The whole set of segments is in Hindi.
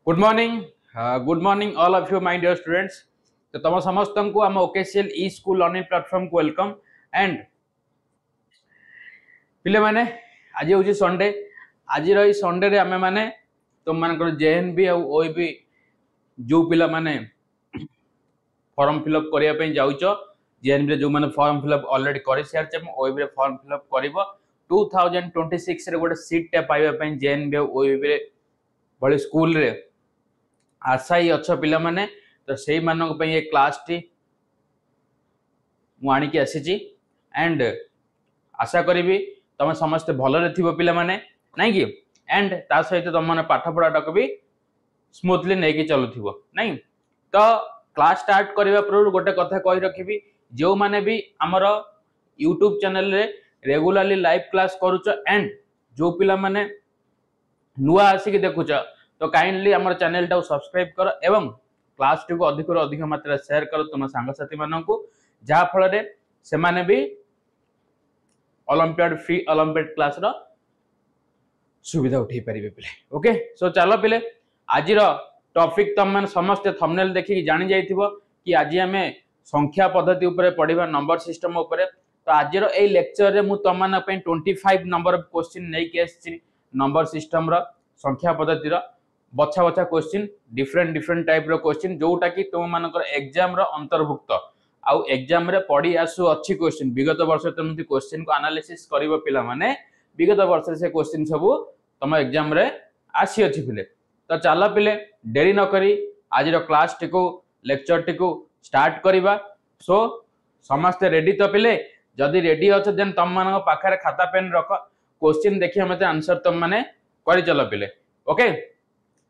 Good morning all of you my dear students. तो तुम समस्त को आम OKCL e school learning platform को वेलकम। एंड पिले माने आज हूँ संडे। आज संडे रे आमे माने तुम मान जेएनबी और ओएबी जो पिला माने फॉर्म फिलअप करने जाऊच जेएनबी जो माने फॉर्म फिलअप ऑलरेडी कर सारी ओएबी रे फॉर्म फिलअप कर 2026 रे गोटे सीट टे पाइबा जेएनबी और ओएबी भली स्कूल रे आशा ही अच्छा पिला माने। तो से मानक ये क्लास टी मुझे आसी एंड आशा करी तुम समस्ते भलरे थी पिला माने नहीं कि एंड ता सहित तुम मैंने पाठ पढ़ाटा को भी स्मूथली नहीं चलुव नहीं। तो क्लास स्टार्ट करने पूर्व गोटे कथा कही रखी जो मैंने भी आमर यूट्यूब चैनल रे रेगुलरली लाइव क्लास करुच एंड जो पिला माने नुआ आसिक देखुच तो काइंडली आमर चैनल टा सब्सक्राइब कर एवं क्लास टी को अधिक अधिक मात्रा शेयर कर तुम सांगसाथी मानक जहाँ फल से माने भी ओलंपियाड फ्री ओलंपियाड क्लास रो सुविधा उठे पारे पिले। ओके सो चलो पिले आज टॉपिक तुम मैंने समस्ते थंबनेल देखिक जानी जाइथिबो कि आज आम संख्या पद्धति उपरे पढ़िबा नंबर सिस्टम उपरे। तो आज ए लेक्चर रे मु तुम माने 25 नंबर क्वेश्चन नहीं के आछि नंबर सिस्टम रो संख्या पद्धति रो बछा बछा क्वेश्चन डिफरेंट डिफरेंट टाइप रो क्वेश्चन जोटा कि तुम मानकर एग्जाम रो अंतर्भुक्त आउ एग्जाम रे पढ़ी आसु अच्छी क्वेश्चन विगत वर्ष तुम क्वेश्चन को एनालिसिस करिवो पिला माने विगत वर्ष से क्वेश्चन सब तुम एग्जाम रे आसी अछि पिले। तो चलो पिले देरी न करी आज रो क्लास टी को लेक्चर टी को स्टार्ट करिबा। सो समस्त रेडी तो पिले जदि रेडी अछ देन तुम मान पाखरे खाता पेन रख क्वेश्चन देखिए मते आंसर तुम माने करि चलो पिले। ओके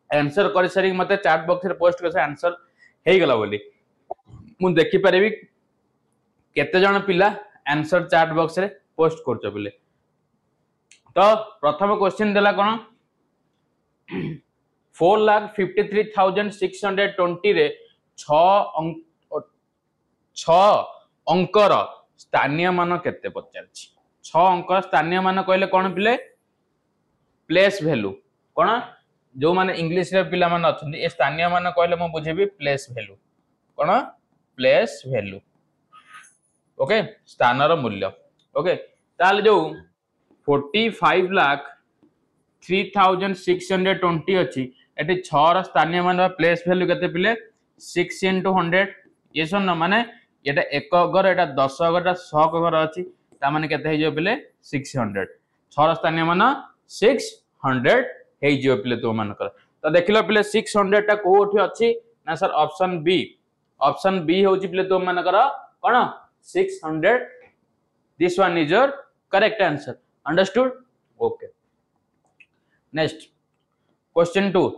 आंसर कर सारी मते चैट बॉक्स रे पोस्ट कर आंसर हे गला बोली मु देखि परबी केते जण पिला आंसर चैट बॉक्स रे पोस्ट करछ बोले। तो प्रथम क्वेश्चन देला कोन 4,53,620 रे 6 अंकर स्थानीय मान केते पचारछि 6 अंकर स्थानीय मान कहले कोन पिले प्लेस वैल्यू कोन जो माने इंग्लिश रे पिला मान अछन ए स्थानीय मान कहले म बुझेबी प्लेस वैल्यू कोन प्लेस वैल्यू। ओके स्थानर मूल्य। ओके ताल जो 45,03,620 अछि एटी 6 र स्थानीय मान प्लेस वैल्यू केते पिले 6 * 100 ये सुन माने एटा 1 घर एटा 10 घर एटा 100 घर अछि ता माने केते हे जो पिले 600 6 र स्थानीय मान 600 हे जो पिले तो मान कर। तो देखिलो पिले 600 टा कोठी अछि ना सर ऑप्शन बी होची पिले तो मान कर कोन 600 this one is your correct answer understood. Okay next question 2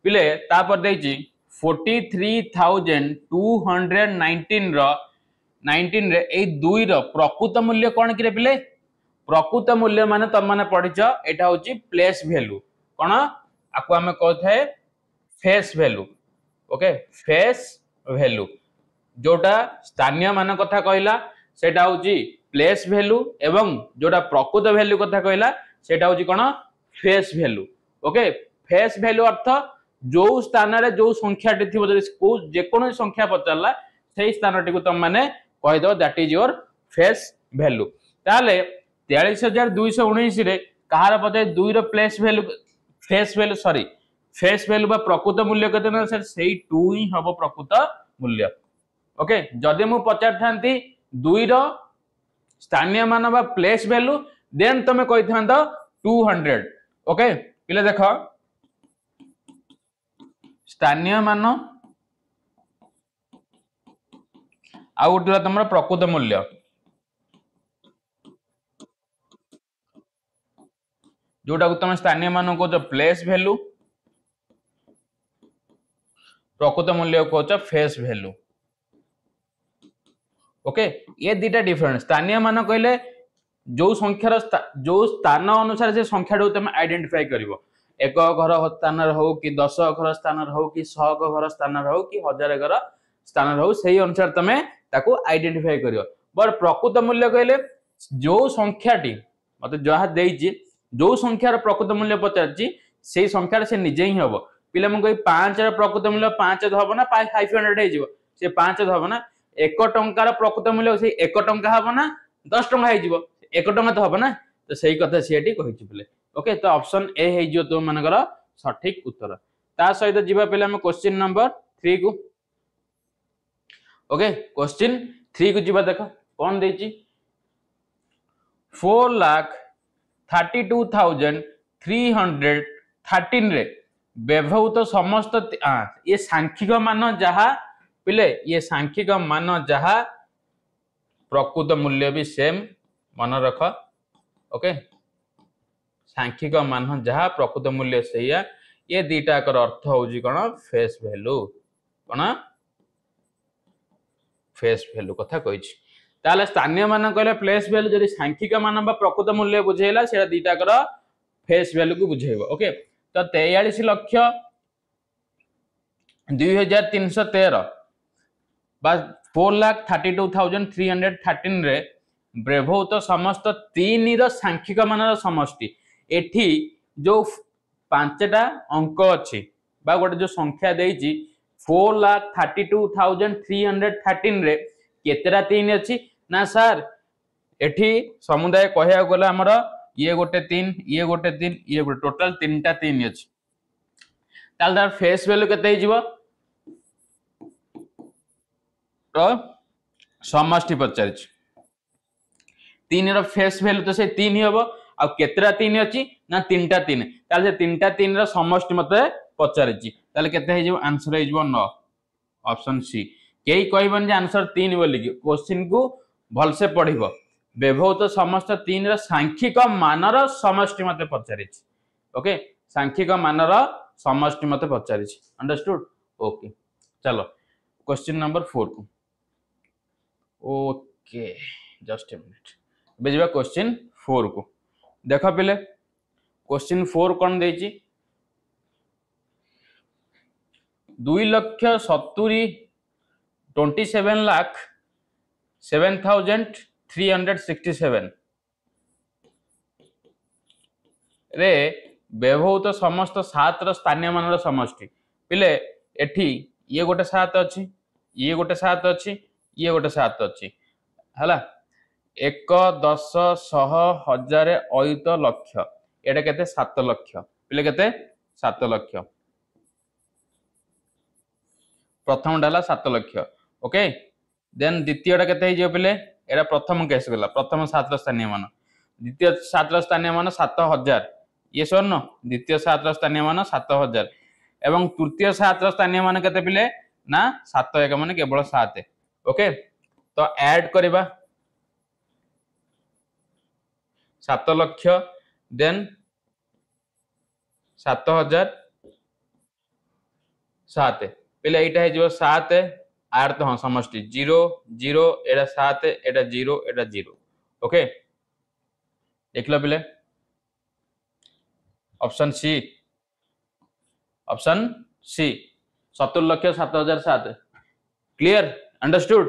पिले तापर देची 43,219 रो 19 रे ए 2 रो प्रकृत मूल्य कोन कि रे पिले प्रकृत मूल्य माने तुम माने पढिच एटा होची प्लेस वैल्यू कोन आको हमें कहथे face value. Okay face value जोटा स्थानीय मान कथा कहला सेटा होची प्लेस वैल्यू एवं जोटा प्रकृत वैल्यू कथा कहला सेटा होची कोन face value. Okay face value अर्थ जो स्थान रे जो संख्या टी थिबो को जे कोनो संख्या पचारला सेही स्थान टी को तुम माने कहि दो that is your face value. ताले 43,219 रे कहार पते 2 रो प्लेस वैल्यू फेस वैल्यू बा प्रकृत मूल्य कते ना सर सेही 2 ही हबो प्रकृत मूल्य। ओके जदि मु पचार थांती 2 रो स्थानीय मान बा प्लेस वैल्यू देन तमे कहि थांतो 200। ओके पिले देखो स्थानीय मान आ उठला तमरा प्रकृत मूल्य जोटा को तुम स्थानीय मान को तो प्लेस वैल्यू प्रकृत मूल्य को फेस वैल्यू। ओके ये दीटा डिफरेंट स्थानीय मान कहले जो संख्यार जो स्थान अनुसार से संख्या तुम आइडेंटिफाई करिवो 1 घर स्थान हो कि 10 घर स्थान हो कि 100 घर स्थान हो कि 1000 घर स्थान हो सही अनुसार तमे ताको आइडेंटिफाई करिवो। बट प्रकृत मूल्य कहले जो संख्याटी मते जहा देइछि जो संख्यार प्रकृत मूल्य पचारछि से संख्यार से निजे ही हबो पिला मन कोइ 5 र प्रकृत मूल्य 5 हबो ना 500 हे जिवो से 5 हबो ना 1 टंकार प्रकृत मूल्य से 1 टंका हबो ना 10 टंका हे जिवो 1 टंका तो हबो ना तो सही कथा सीएटी कहिछि पिले ओके तो ऑप्शन ए हे जिवो तो मानकर सठिक उत्तर ता सहित जिबा पिला हम क्वेश्चन नंबर 3 को ओके क्वेश्चन 3 को जिबा देखो कोन देछि 4,32,313 रे व्यवहृत समस्त ये सांख्यिक मान जहा पिले ये सांख्यिक मान जहा प्रकृत मूल्य भी सेम मन रख ओके सांख्यिक मान जहा प्रकृत मूल्य सैया ये दीटा कर अर्थ होजी कोन फेस वैल्यू कोन फेस वैल्यू कथा कहिछि ताले स्थानीय मान कहले प्लेस वैल्यू जदि सांख्यिक मान बा प्रकृत मूल्य बुझेला सेटा दीटा कर फेस वैल्यू को बुझेबो ओके तो 43,02,313 बा 4,32,313 रे व्यवहृत समस्त 3 रो सांख्यिक मान समष्टि एठी जो 5टा अंक अछि बा गोटे जो संख्या देइछि 4,32,313 रे केतेरा 3 अछि ना सर एठी समुदाय कहया गला हमर ये गोटे 3 ये गोटे 3 ये गोटे टोटल 3टा 3 अछि ताल दार फेस वैल्यू केते हे जिवो तो समष्टि पचारिछि 3 रो फेस वैल्यू तो से 3 ही हबो आ केतेरा 3 अछि ना 3टा 3 ताल से 3टा 3 रो समष्टि मते पचारिछि ताल केते हे जिवो आंसर हे जिवो 9 ऑप्शन सी केही कहबन जे आंसर 3 बोली कि क्वेश्चन को भल से पढिबो व्यवहृत समस्त 3 रो सांख्यिक मानर समष्टि मते पचारिछि ओके सांख्यिक मानर समष्टि मते पचारिछि अंडरस्टूड ओके चलो क्वेश्चन नंबर 4 को ओके जस्ट ए मिनिट बेजबा क्वेश्चन 4 को देखो पहले क्वेश्चन 4 कोन देछि 2,27,07,367 रे व्यवहृत समस्त 7 रो स्थानीय मानर समष्टि पिले एठी ये गोटे 7 अछि ये गोटे 7 अछि ये गोटे 7 अछि हला 1 10 100 1000 अयुत लक्ष एटा केते 7 लक्ष पिले केते 7 लक्ष प्रथम डाला 7 लक्ष ओके देन द्वितीयटा केते हे जे पिले एटा प्रथम केस गला प्रथम 7 रो स्थानीय मान द्वितीय 7 रो स्थानीय मान 7000 ये सर न द्वितीय 7 रो स्थानीय मान 7000 एवं तृतीय 7 रो स्थानीय मान केते पिले ना 7 एक मान केवल 7 ओके तो ऐड करबा 7 लक्ष देन 7000 7 पिले एटा हे जो 7 आर तो हां समष्टि 0 0 एटा 7 एटा 0 एटा 0 ओके देखलो पिले ऑप्शन सी 70 लक्ष 7007 क्लियर अंडरस्टूड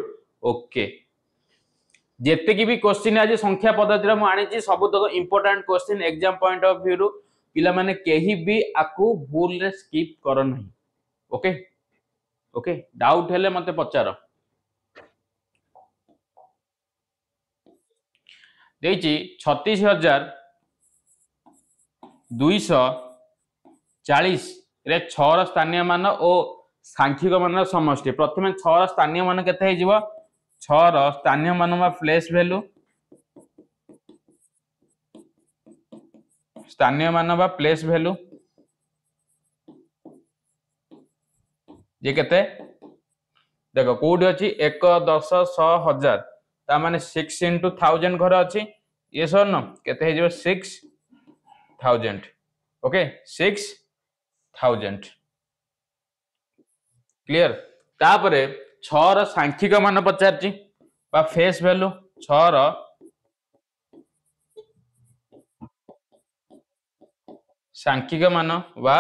ओके जेते की भी क्वेश्चन आज संख्या पद्धति रे मु आनी छी सब तक important question exam point of view रु पिला माने केही भी आकु भूल रे स्किप कर नहीं ओके ओके डाउट हेले मते पचार देछि 36,240 रे 6 रो स्थानीय मान ओ सांख्यिक मान समष्टि प्रथमे 6 रो स्थानीय मान केते हे जिवो 6 रो स्थानीय मान मा प्लेस वैल्यू स्थानीय मान बा प्लेस वैल्यू ये केते देखो कोडी अछि 1 10 100 1000 ता माने 6 into 1000 घर अछि ये सर न केते हे जो 6000 ओके 6000 क्लियर तापरे 6 रो सांख्यिक मान पचारछि बा फेस वैल्यू 6 रो सांख्यिक मान बा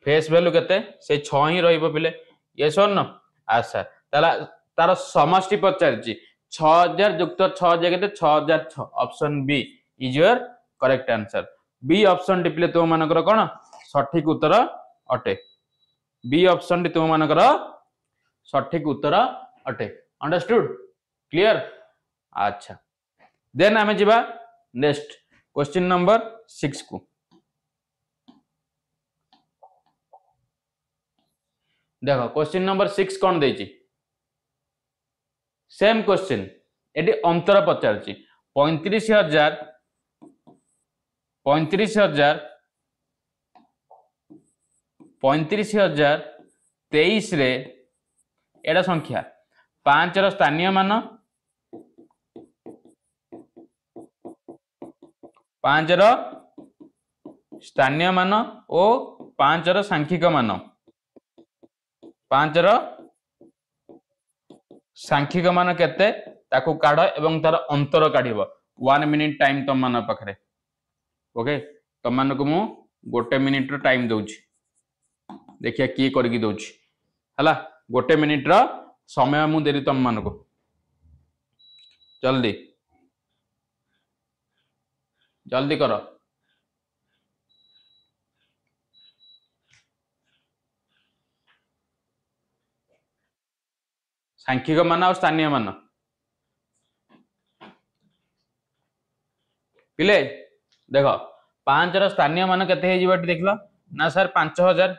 फेस वैल्यू केते से 6 ही रहइबो पिले ये सर न अच्छा ताला तार समष्टि पचारछि 6000 युक्त 6 जगह 6006 option B is your correct answer. B option टिपले तुम मानकर कौन सठिक उत्तर अटे। बी ऑप्शन टी तुम मानकर सठिक उत्तर अटे। Understood clear. अच्छा देन आमे जिबा नेक्स्ट क्वेश्चन नंबर 6 को। देखो क्वेश्चन नंबर 6 कौन देछि सेम क्वेश्चन एटी अंतर पचारछि 35,000 23 रे एटा संख्या 5 रो स्थानीय मान 5 रो स्थानीय मान ओ 5 रो सांख्यिक मान 5 रो सांख्यिक मान केते ताकू काढ एवं तार अंतर काढिबो 1 मिनिट टाइम तुम मान पाखरे। ओके तुम मान को मु 1 मिनिट रो टाइम दउछि देखिया की करकी दउछि हला 1 मिनिट रो समय मु देरी तुम मान को जल्दी जल्दी करो। सांख्यिक मान और स्थानीय मान पिले देख 5 रो स्थानीय मान केते हे जिवटी देखलो ना सर 5000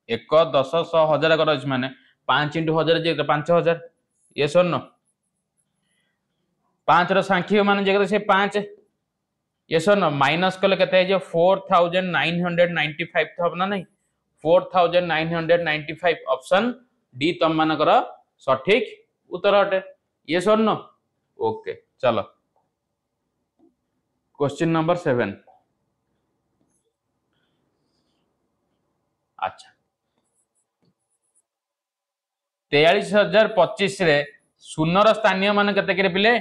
1 10 100 1000 कर अछि माने 5 * 1000 जे 5000 ये सर न 5 रो सांख्यिक मान जे से 5 ये सर न माइनस कले केते हे जे 4995 तो ना नहीं 4995 ऑप्शन डी तम मान कर सठिक उत्तर अटे। ये सर न ओके चलो क्वेश्चन नंबर 7। अच्छा 43,025 रे शून्यर स्थानीय मान केते के पिले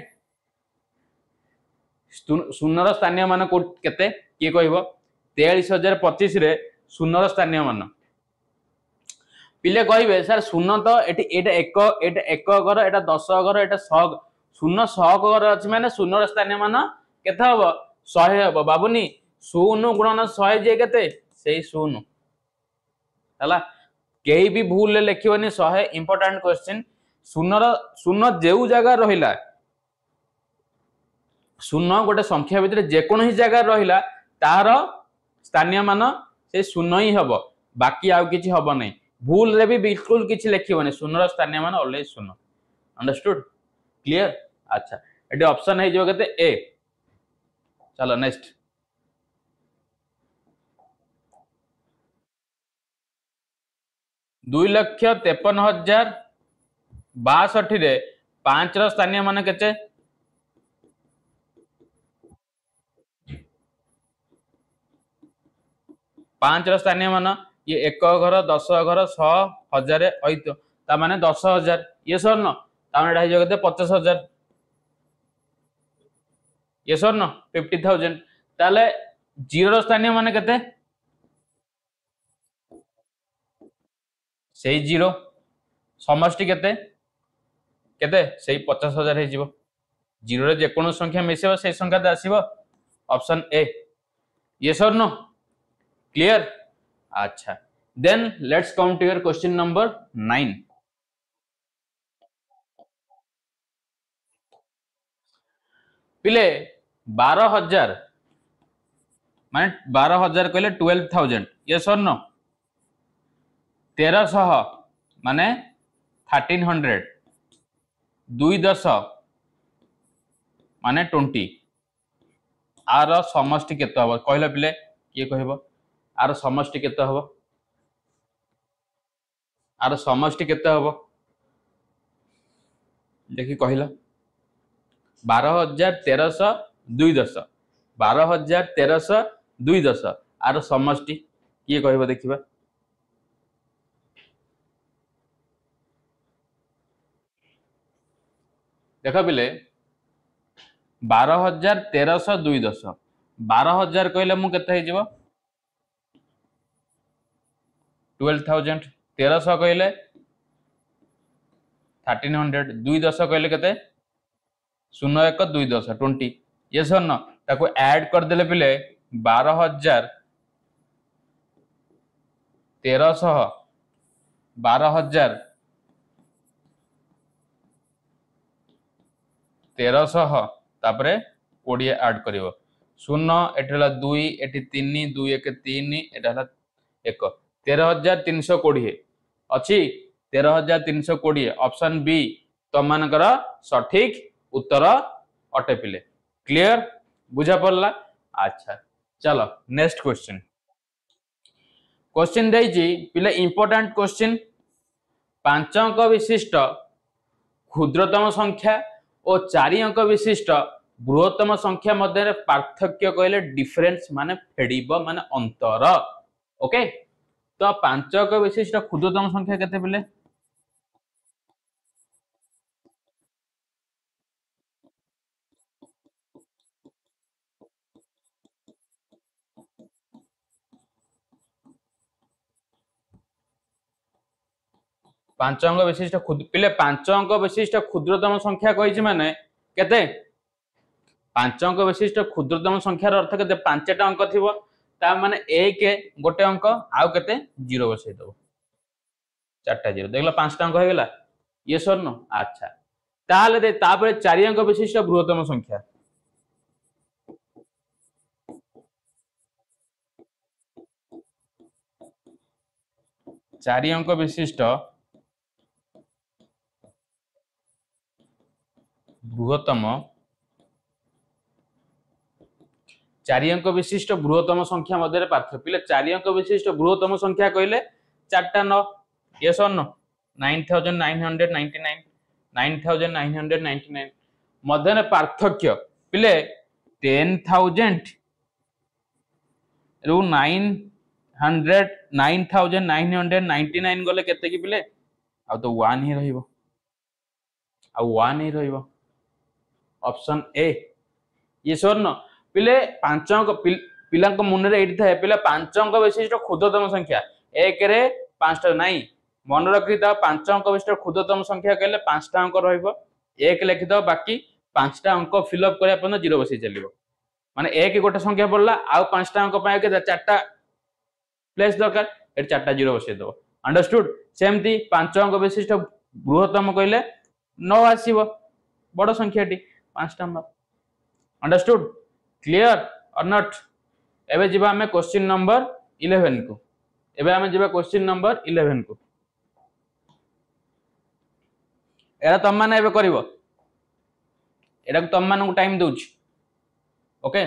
शून्यर स्थानीय मान को केते की कहबो 43,025 रे शून्यर स्थानीय मान पिले कहबे सर शून्य तो एटी एटा 1 घर एटा 10 घर एटा 100 शून्य 100 घर अछि माने शून्यर स्थानीय मान केते हबो 100 हबो बाबूनी 0 गुणन 100 जे केते सेही 0 हला केही भी भूल ले लिखिबनी 100 इंपोर्टेंट क्वेश्चन शून्य जेउ जगह रहिला शून्य गोटे संख्या भितर जेकोन ही जगह रहिला तार स्थानीय मान से शून्य ही हबो बाकी आउ किछि हबो नै भूल रे भी बिल्कुल किछि लिखिबनी शून्यर स्थानीय मान ऑलवेज शून्य। Understood clear. अच्छा एटी ऑप्शन है जो केते ए। चलो नेक्स्ट 2,53,062 रे 5 रो स्थानीय मान केते 5 रो स्थानीय मान ये 1 घर 10 घर 100 1000 ऐतो ता माने 10,000 ये सर न ता माने एटा केते 50,000 ये सर न 50,000 ताले 0 रो स्थानीय मान केते सेही 0 समष्टि केते केते सेही 50,000 हे जिवो 0 रे जे कोनो संख्या मिसेबो सेही संख्या दे आसीबो ऑप्शन ए। ये सर नो क्लियर। अच्छा then let's come to your question number 9। पिले 12,000 माने 12,000 कहले 12,000 ये सर नो 1300 माने 1300 210 माने 20 आर समष्टि केते हबो कहले पिले किए कहबो आर समष्टि केते हबो आर समष्टि केते हबो देखि कहिला 12,1300 210 12,1300 210 आर समष्टि किए कहबो देखिबा देख पिले 12,1300 210 12,000 कहले मु केते हे जिवो 12,000 1300 कहले 1300 210 कहले केते शून्य एक 2 10 20 ये सर न ताको ऐड कर देले पिले 12,000 1300 12,000 1300 तापरे 20 ऐड करिवो शून्य एठला 2 एठी 3 2 1 3 एठला 1 13,320 अछि 13,320 ऑप्शन बी तम मानकर सठिक उत्तर अटे पिले क्लियर बुझा पड़ला अच्छा चलो नेक्स्ट क्वेश्चन क्वेश्चन देजी पिले इंपोर्टेंट क्वेश्चन 5 अंक विशिष्ट क्षुद्रतम संख्या और 4 अंक विशिष्ट बृहत्तम संख्या मध्य पार्थक्य कहले डिफरेंस माने फेडिब माने अंतर ओके तो 5 अंक विशिष्ट क्षुद्रतम संख्या केते पिले 5 अंक विशिष्ट पिले 5 अंक विशिष्ट क्षुद्रतम संख्या कहिछि माने केते 5 अंक विशिष्ट क्षुद्रतम संख्यार अर्थ केते 5टा अंक थिबो ता माने 1 गोटे अंक आउ केते 0 बसै दबो 4टा 0 देखला 5टा अंक हो गेला ये सर नो अच्छा ताले दे तापर 4 अंक विशिष्ट बृहत्तम संख्या चारि अंक विशिष्ट बृहत्तम 4 अंक विशिष्ट बृहत्तम संख्या मध्य पार्थक्य पिले 4 अंक विशिष्ट बृहत्तम संख्या कहले 4टा 9 यस और नो 9999 9999 मध्य पार्थक्य पिले 10,000 रु 9,999 गले केते की पिले आ तो 1 ही रहिबो आ 1 ही रहिबो ऑप्शन ए ये स्वर्ण पिले 5 अंक पिला मन रे एठी थाए पिला 5 अंक विशिष्ट क्षुद्रतम संख्या 1 रे 5टा नाही मन रखि ता 5 अंक विशिष्ट क्षुद्रतम संख्या कहले 5टा अंक रहिबो 1 लिखि दो बाकी 5टा अंक फिल अप करिया पन 0 बसै चलिबो माने 1 गोटे संख्या पड़ला आ 5टा अंक पाए के 4टा प्लेस दरकार ए 4टा 0 बसै दो अंडरस्टूड सेमती 5 अंक विशिष्ट बृहत्तम कहले 9 आसीबो बड़ संख्याटी 5टा 9 अंडरस्टूड क्लियर और नॉट एबे जिबा हमें क्वेश्चन नंबर 11 को एबे हमें जिबा क्वेश्चन नंबर 11 को एरा तम माने एबे करिवो एरा तम मानू time दोछ okay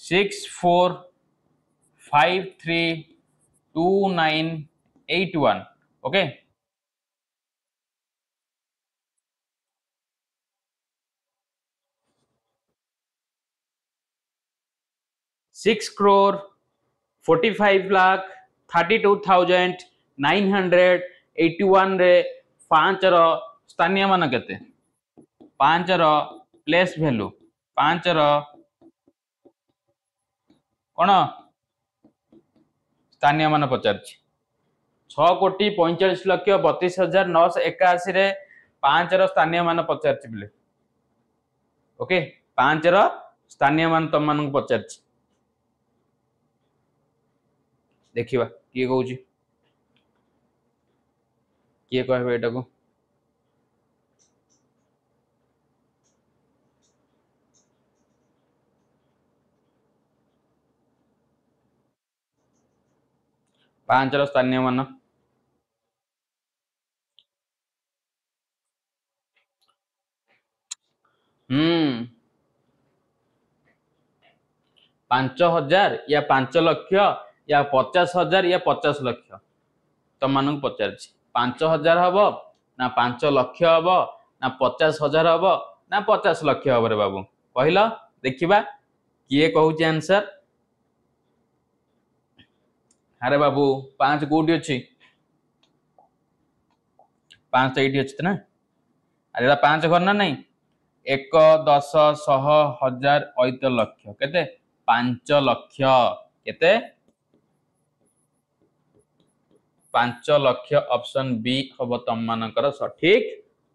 6 4 5 3 2 9 8 1 okay 6 crore 45 lakh 32,981 रे 5 रो स्थानीय मान केते 5 रो प्लेस वैल्यू 5 रो कोन स्थानीय मान पचार 6,45,32,981 रे 5 रो स्थानीय मान पचार बिले ओके 5 रो स्थानीय मान तम मान पचार देखिबा किए कहूची किए कहबे एटा को पांच रो स्थानीय मान 5,000 या 5 लक्ष या 50,000 या 50 लक्ष तुम मान पचार 5,000 हम ना 5 लक्ष हम ना 50,000 हम ना 50 लक्ष हम रे बाबू कहल देखा किए कहूँ आंसर अरे बाबू 5 कोटी अच्छी 5 तो ये अच्छी ना अरे 5 घर ना नहीं 1 10 100 1000 8 लक्ष केते 5 लक्ष केते 5 लक्ष ऑप्शन बी हम तुम मानकर सठिक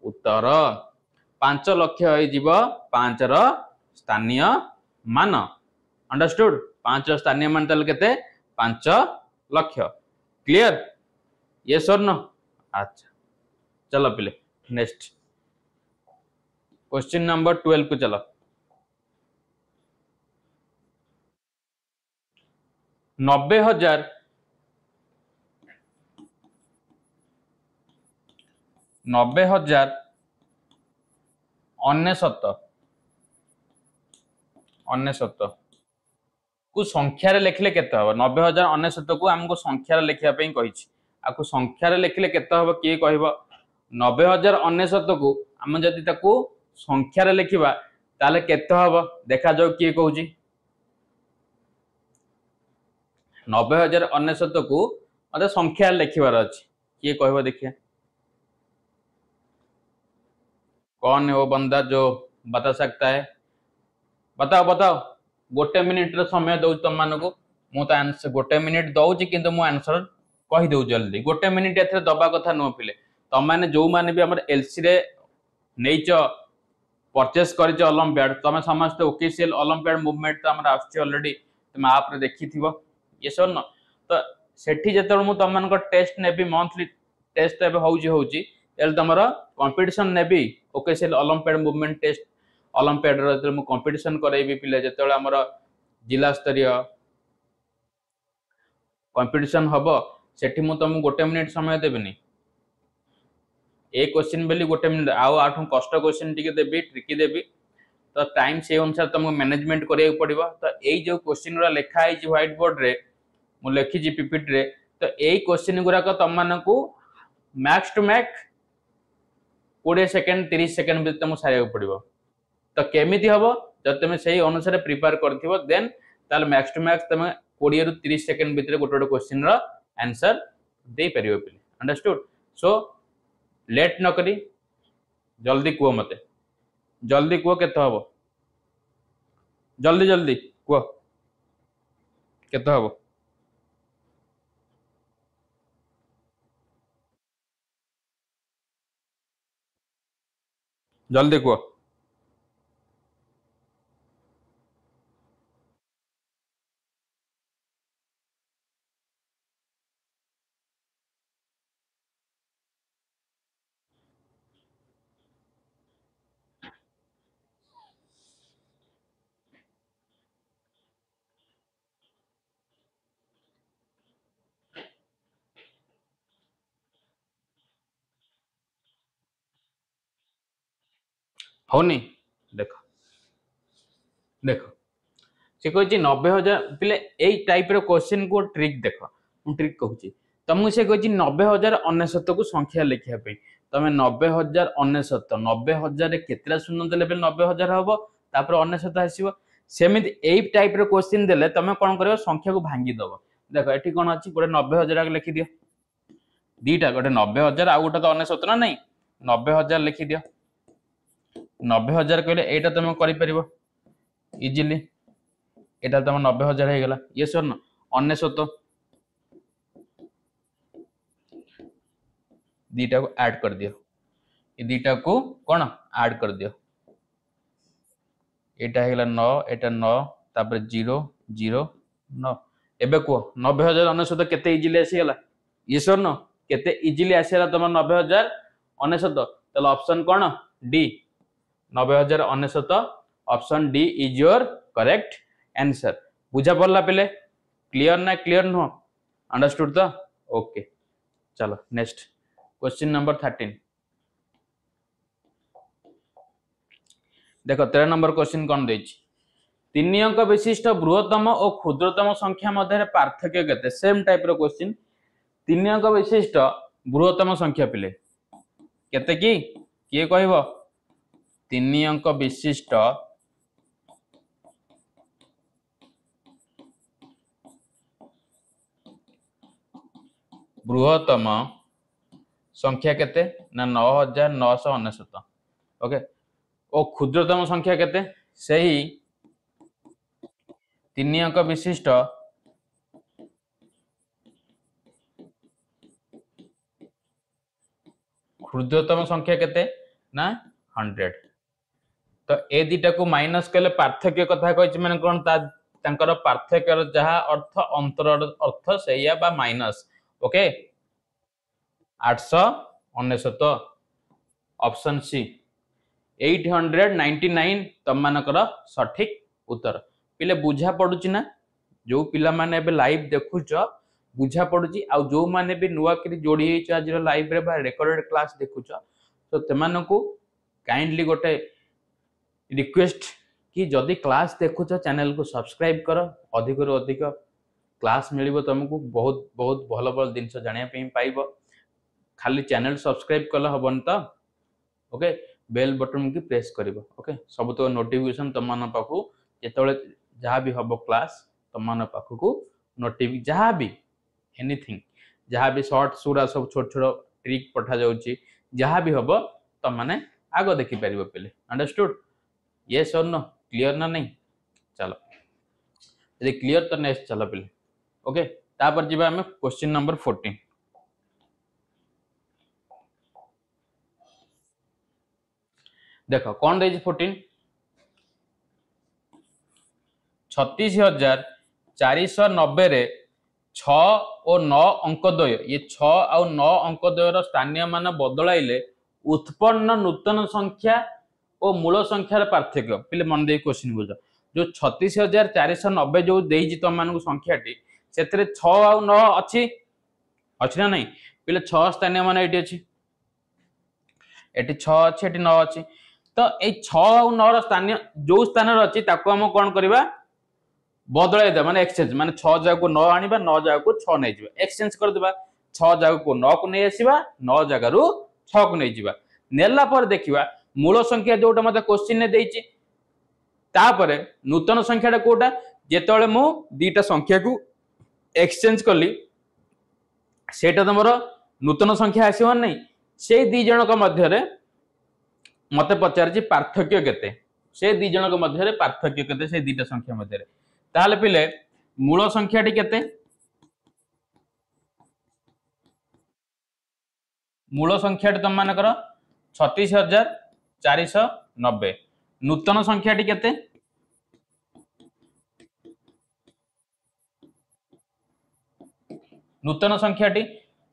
उत्तर 5 लक्ष हो 5 रो स्थानीय मान अंडरस्टूड 5 रो स्थानीय मान तले केते 5 लक्ष क्लियर यस और नो अच्छा चलो पिले नेक्स्ट क्वेश्चन नंबर 12 को चलो 90,000 90,000 अनेशत को संख्यार लिखले केते हबो 90,000 अनेशत को हमको संख्यार लिखिया पई कहिछि आकु संख्यार लिखले केते हबो किए कहबो 90,000 अनेशत को हम जदि ताकू संख्यार लिखिबा ताले केते हबो देखा जाऊ किए कहूछि 90,000 अनेशत को मते संख्यार लिखिबार अछि किए कहबो देखिया कौन है वो बंदा जो बता सकता है बताओ बताओ गोटे मिनिट रो समय दउ तुम मान को मु तो आंसर गोटे मिनिट दउची किंतु मु आंसर कहि दउ जल्दी गोटे मिनिट एथरे दबा कथा नो पिले तुम माने जो माने भी हमर एलसी रे नेइच परचेस करिच ओलंपियाड तुम समस्त ऑफिशियल ओलंपियाड मूवमेंट तो हमर आछि ऑलरेडी तुम आप रे देखि थिबो यस और नो तो सेठी जेतळ मु तुम मान को टेस्ट नेबी मंथली टेस्ट एबे होउची एल तमरो कंपटीशन नेबी official Olympiad movement test Olympiad रो मु कंपटीशन करैबी पिले जेतळ हमर जिला स्तरीय कंपटीशन हबो सेठी मु तुम गोटे मिनिट समय देबेनी ए क्वेश्चन बेली गोटे मिनिट आउ आठु कष्ट क्वेश्चन टिके देबी ट्रिकी देबी तो टाइम से अनुसार तुमको मैनेजमेंट करिया पड़िबो तो एई जो क्वेश्चन रा लेखा है जे व्हाइट बोर्ड रे मु लेखि जी पीपीटी रे तो एई क्वेश्चन गुरा को तुम मानकू max to max 20 second 30 second भीतर तुमको सारिया पड़िबो तो केमिति हबो जब तुम सही अनुसार प्रिपेयर करथिबो देन ताल मैक्स टू मैक्स तुम 20 रु 30 सेकंड भीतर गोटे क्वेश्चन रा आंसर दे परिबो पिले अंडरस्टूड सो लेट न करी जल्दी कुओ मते जल्दी कुओ केते हबो जल्दी जल्दी कुओ केते हबो जल्दी कुओ होनी देखो देखो से कही 90,000 पिले यही टाइप रो क्वेश्चन को ट्रिक देखो मु ट्रिक कहूची तुमको से कही 90,000 अनेशत को संख्या लिखिया पे तमे 90,000 अनेशत 90,000 केतरा शून्य देले पे 90,000 हबो तापर अनेशत आसीबो सेमिति एई टाइप रो क्वेश्चन देले तमे कोन करबो संख्या को भांगी दबो देखो एठी कोन अछि गोटे 90,000 लिखि दियो दीटा गोटे 90,000 आ गोटे तो अनेशत ना नहीं 90,000 लिखि दियो 90,000 कहले एटा तुम करि परिबो इजीली एटा तुम 90,000 हे गेला ये सर न अनेशत दीटा को ऐड कर दियो ये दीटा को कोन ऐड कर दियो एटा हे गेला 9 एटा 9 तापर 0 0 9 एबे को 90,000 अनेशत केते इजीली आसी गेला ये सर न केते इजीली आसीला तुम 90,000 अनेशत तले ऑप्शन कोन डी 90,000 अनेशत option D is your correct answer बुझा पड़ला पहले क्लियर ना क्लियर नो अंडरस्टूड तो ओके चलो नेक्स्ट क्वेश्चन नंबर 13 देखो 13 नंबर क्वेश्चन कौन देछि 3 अंक विशिष्ट बृहत्तम और क्षुद्रतम संख्या मध्य पार्थक्य केते सेम टाइप रो क्वेश्चन 3 अंक विशिष्ट बृहत्तम संख्या पिले केते की किए कहबो 3 अंक विशिष्ट बृहत्तम संख्या केते ना 9,999 ओके और क्षुद्रतम संख्या केते सही 3 अंक विशिष्ट क्षुद्रतम संख्या केते ना 100 तो ए दिटा को माइनस कले पार्थक्य कथा कहि माने कोन तांकर पार्थक्यर जहा अर्थ अंतर अर्थ सेया बा माइनस ओके 899 ऑप्शन सी 899 तम मानकर सठिक उत्तर पिले बुझा पड़ुची ना जो पिला माने बे लाइव देखुच बुझा पड़ुची आ जो माने भी नुआ करी जोड़ी हे आज लाइव रे बा रिकॉर्डेड क्लास देखुच तो तेमानकु काइंडली गोटे रिक्वेस्ट कि जदि क्लास देखुच चैनल को सब्सक्राइब कर अधिक रु अधिक क्लास मिलिबो तुमको बहुत बहुत भल भल जिनस जानिया पे पाइबो खाली चैनल सब्सक्राइब कल हबन तो ओके बेल बटन की प्रेस करिवो ओके सब तो नोटिफिकेशन तुम मन पाखु जेतले जहाँ भी हबो क्लास तुम मन पाखु नोटिफिक जहाँ भी एनीथिंग जहाँ भी शॉर्ट सुरा सब छोट छोट ट्रिक पठा जाउची जहाँ भी हबो तुम माने आगो देखि परिबो पले अंडरस्टूड यस और नो क्लियर ना नहीं चलो यदि क्लियर तो नेक्स्ट चलो पले ओके तापर जिबा हमें क्वेश्चन नंबर 14 देखो कौन रही 14 36,490 रे 6 और 9 अंक द्वय ये 6 और 9 अंक द्वयर स्थानीय मान बदलाइले उत्पन्न नूतन संख्या और मूल संख्यार पार्थक्य पिले मन दे क्वेश्चन बुझ जो 36,490 जो देइजी तुम मान संख्याटी से 6 और 9 अच्छी अच्छी ना नहीं पिले 6 स्थानीय मान ये अच्छी एटी 6 अच्छी एटी 9 अच्छी तो ये 6 और 9 स्थानीय जो स्थान अच्छी हम कौन करवा बदल माने एक्सचेंज माने 6 जगह को 9 आनिबा 9 जगह को 6 नहीं जीवा एक्सचेंज कर देबा 6 जगह को 9 को नहीं आसीबा 9 जगह रु 6 को नहीं जीवा नेला पर देखिबा मूल संख्या जोटा मते क्वेश्चन ने देइची तापरे नूतन संख्याटा कोटा जेतळे मु दीटा संख्या को एक्सचेंज करली सेटा तमरो नूतन संख्या आसीबा नहीं से दी जनक मध्य रे मते पचारची पार्थक्य केते से दी जनक मध्य रे पार्थक्य केते से दीटा संख्या मध्य रे ताले पिले मूल संख्याटी केते मूल संख्याटी तम मानकर 36,490 नूतन संख्याटी केते नूतन संख्याटी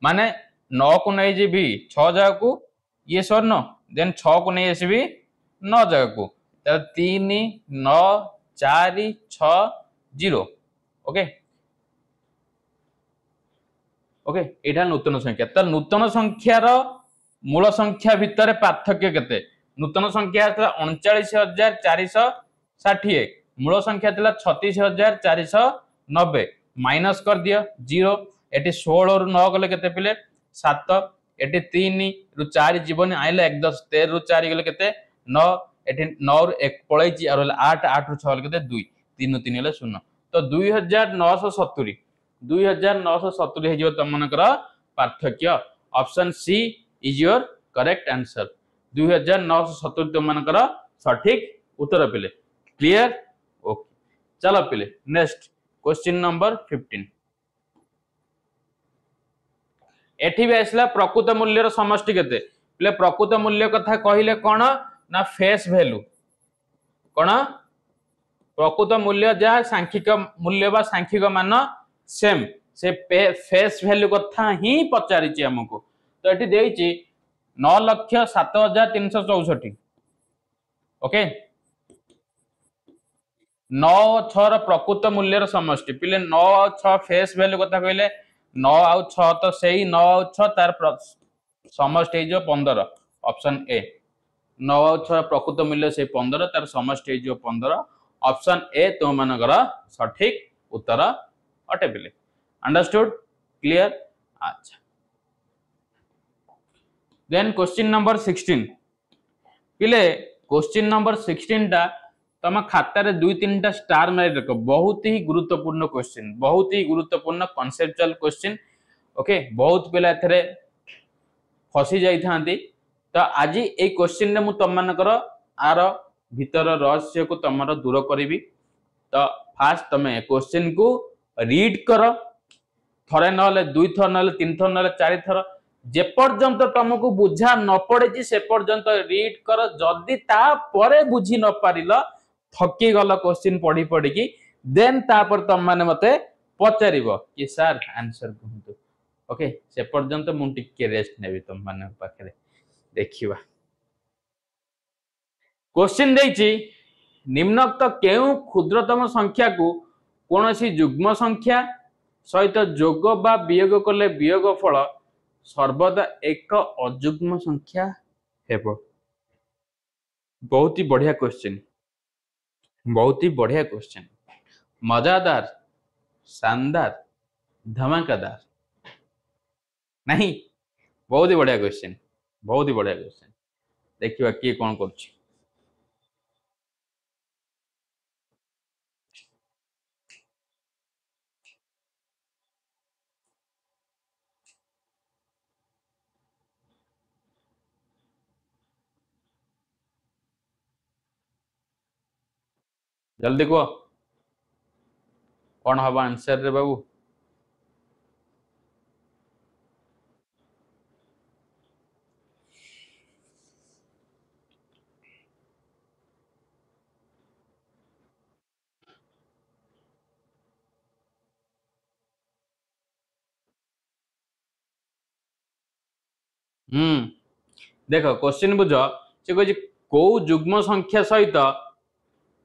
माने 9 को नहीं जीबी 6 जगह को ये स्वर्ण देन 6 को नहीं आसीबी 9 जगह को 3 9 4 6 0 ओके ओके एटा नूतन संख्या तो नूतन संख्यार मूल संख्या भितर पार्थक्य केते नूतन संख्या 39,460 मूल संख्या 36,490 माइनस कर दियो 0 एटी 16 रु 9 गले केते पिले 7 एटी 3 रु 4 जीवन आइले 1 10 13 रु 4 गले केते 9 एटी 9 रु 1 पळैची और 8 8 रु 6 गले केते 2 3 3 गले 0 तो 2,970 2,970 हे जो तम मनकर पार्थक्य option C is your correct answer 2,970 तम मनकर सठिक उत्तर पिले क्लियर ओके चलो पिले नेक्स्ट क्वेश्चन नंबर 15 एठी भी आसला प्रकृत मूल्यर समष्टि केते पिले प्रकृत मूल्य कथा कहिले कोन ना फेस वैल्यू कोन प्रकृत मूल्य जहाँ सांख्यिक मूल्य बा सांख्यिक मान सेम से फेस वैल्यू कथा ही पचारिची हमको तो एटी देइची 9,07,364 ओके 9 6 प्रकृत मूल्यर समष्टि पिले 9 और 6 फेस वैल्यू कथा कहले 9 और 6 तो सही 9 और 6 तार समष्टि जो 15 ऑप्शन ए 9 और 6 प्रकृत मूल्य से 15 तार समष्टि जो 15 ऑप्शन ए तुम मानकर सठिक उत्तर अटे पिले अंडरस्टूड क्लियर अच्छा देन क्वेश्चन नंबर 16 पिले क्वेश्चन नंबर 16 टा तम खाता रे 2-3 टा स्टार मारि रख बहुत ही गुरुत्वपूर्ण क्वेश्चन बहुत ही गुरुत्वपूर्ण कॉन्सेप्चुअल क्वेश्चन ओके बहुत पिला एथरे फसी जाई थांती तो आज ए क्वेश्चन ने मु तम मानकर आर भीतर रहस्य को तमरो दूर करिवि तो फास्ट तमे क्वेश्चन को रीड कर थरे नले 2 थर नले 3 थर नले 4 थर जे पर्यंत तुमको बुझा न पड़े से पर्यंत रीड कर जदि तापर बुझी न पारिल थकी गल क्वेश्चन पढ़ी पढ़ी की देन तापर तुम माने मते पचारिबो कि सर आंसर कहतु ओके से पर्यंत मु टिके रेस्ट नेबी तुम माने पाखरे देखिबा क्वेश्चन देछि निम्नोक्त केउ क्षुद्रतम संख्या को कोनोसी युग्म संख्या सहित जोग बा वियोग कले वियोग फल सर्वदा एक अयुग्म संख्या हेबो बहुत ही बढ़िया क्वेश्चन बहुत ही बढ़िया क्वेश्चन मजादार शानदार धमाकेदार नहीं बहुत ही बढ़िया क्वेश्चन बहुत ही बढ़िया क्वेश्चन देखिबा किए कोन करछि जल्दी को कौन हवा आंसर रे बाबू देख क्वेश्चन बुझ से कह को युग्म संख्या सहित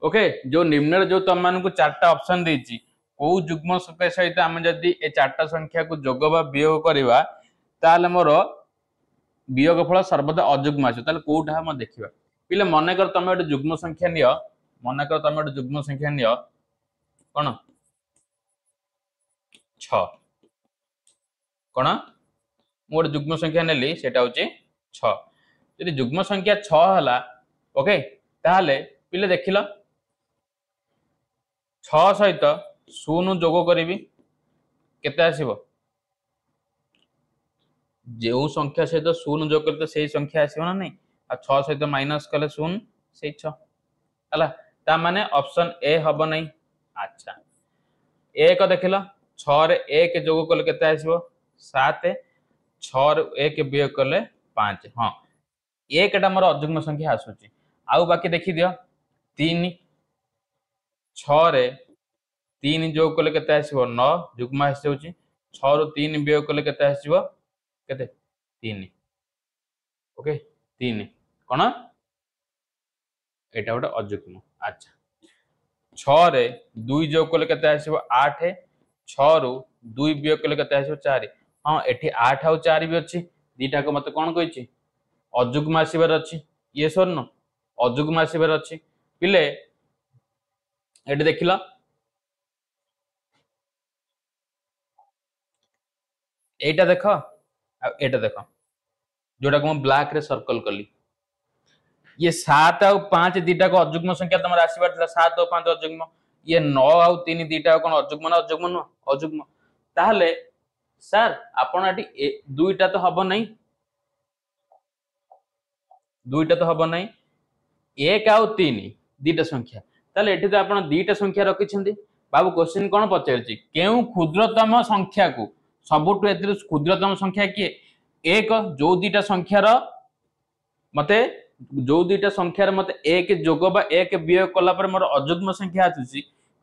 ओके जो निम्न जो तुम मान चार्टा ऑप्शन देछि को युग्म संख्या सहित आम जदि ए चार्टा संख्या को जोग बा वियोग करबा ताले मोर वियोग फल सर्वदा अयुग्म आसे ताले कोठा हम देखिबा पिले मन कर तुम एक युग्म संख्या नियो मन कर तुम एक युग्म संख्या नियो कोन 6 कोन मु एक युग्म संख्या नेली सेटा होची 6 यदि युग्म संख्या 6 हला ओके ताले पिले देखिलो 6 सहित 0 जोग करिवि केते आसीबो जो संख्या सहित 0 जोग करते से संख्या आसीबो ना नहीं आ 6 सहित माइनस कले 0 से 6 हला ता माने ऑप्शन ए हबो नहीं अच्छा एक देखिलो 6 रे 1 जोग कले केते आसीबो 7 6 रे 1 वियोग कले 5 हां एकटा मोर अयुग्म संख्या आसुची आउ बाकी देखि दियो 3 6 रे 3 जोग कले केते आसीबो 9 युग्म आसी जाउची 6 रु 3 वियोग कले केते आसीबो केते 3 ओके 3 कोन एटा गोटे अयुग्म अच्छा 6 रे 2 जोग कले केते आसीबो 8 6 रु 2 वियोग कले केते आसीबो 4 हां एठी 8 आउ 4 भी अछि दीटा को मते कोन कहिछि अयुग्म आसीबार अछि ये सरनो अयुग्म आसीबार अछि पिले एठी देखिला एटा देखो आ एटा देखो जोटा को ब्लैक रे सर्कल कली ये 7 आउ 5 दीटा को अयुग्म संख्या तमर आसीबार थिला 7 और 5 अयुग्म ये 9 आउ 3 दीटा कोन अयुग्म ना अयुग्म न अयुग्म ताहले सर आपण एटी दुईटा तो हबो नहीं दुईटा तो हबो नहीं 1 आउ 3 दीटा संख्या ताले एठी तो आपण दीटा संख्या रखिछंदी बाबू क्वेश्चन कोन पचारछि केउ क्षुद्रतम संख्या को सबुठु एतिर क्षुद्रतम संख्या किए एक जो दीटा संख्यार मते जो दीटा संख्यार मते एक जोग बा एक वियोग कला पर मोर अयुग्म संख्या आछी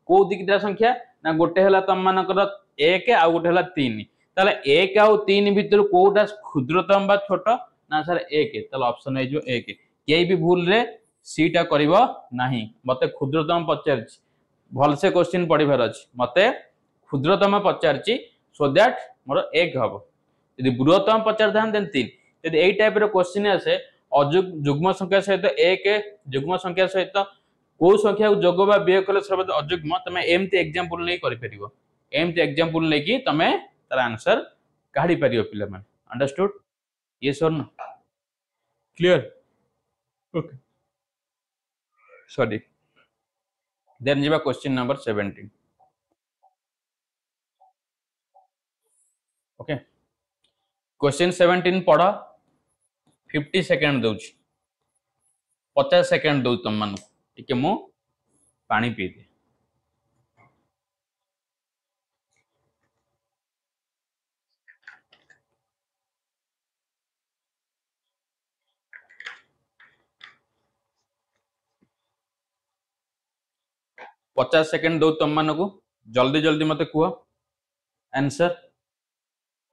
को दीटा संख्या ना गोटे हला तम मानकर एक आ गोटे हला 3 ताले एक आ 3 भितर कोटा क्षुद्रतम बा छोट ना सर एक ताले ऑप्शन है जो एक केई भी भूल रे सीटा करिवो नाही मते क्षुद्रतम पचारछि भल से क्वेश्चन पढ़िबार अछि मते क्षुद्रतम पचारछि सो दैट मोर एक हबो यदि बृहत्तम पचार धान देन 3 यदि एई टाइप रो क्वेश्चन आसे युग्म संख्या सहित एक युग्म संख्या सहित को संख्या को जोग बा वियोग कले सर्वदा अयुग्म तमे एमती एग्जांपल नै करि परिबो एमती एग्जांपल नै कि तमे तार आंसर काढी परिबो पिला माने अंडरस्टूड यस और no clear okay sorry then जीवा क्वेश्चन नंबर 17 ओके क्वेश्चन 17 पढ़ 50 सेकंड दउछि 50 सेकंड दउ तुम मान टिके मु पानी पी दे 50 सेकंड दो तुम मान को जल्दी जल्दी मत कह आंसर।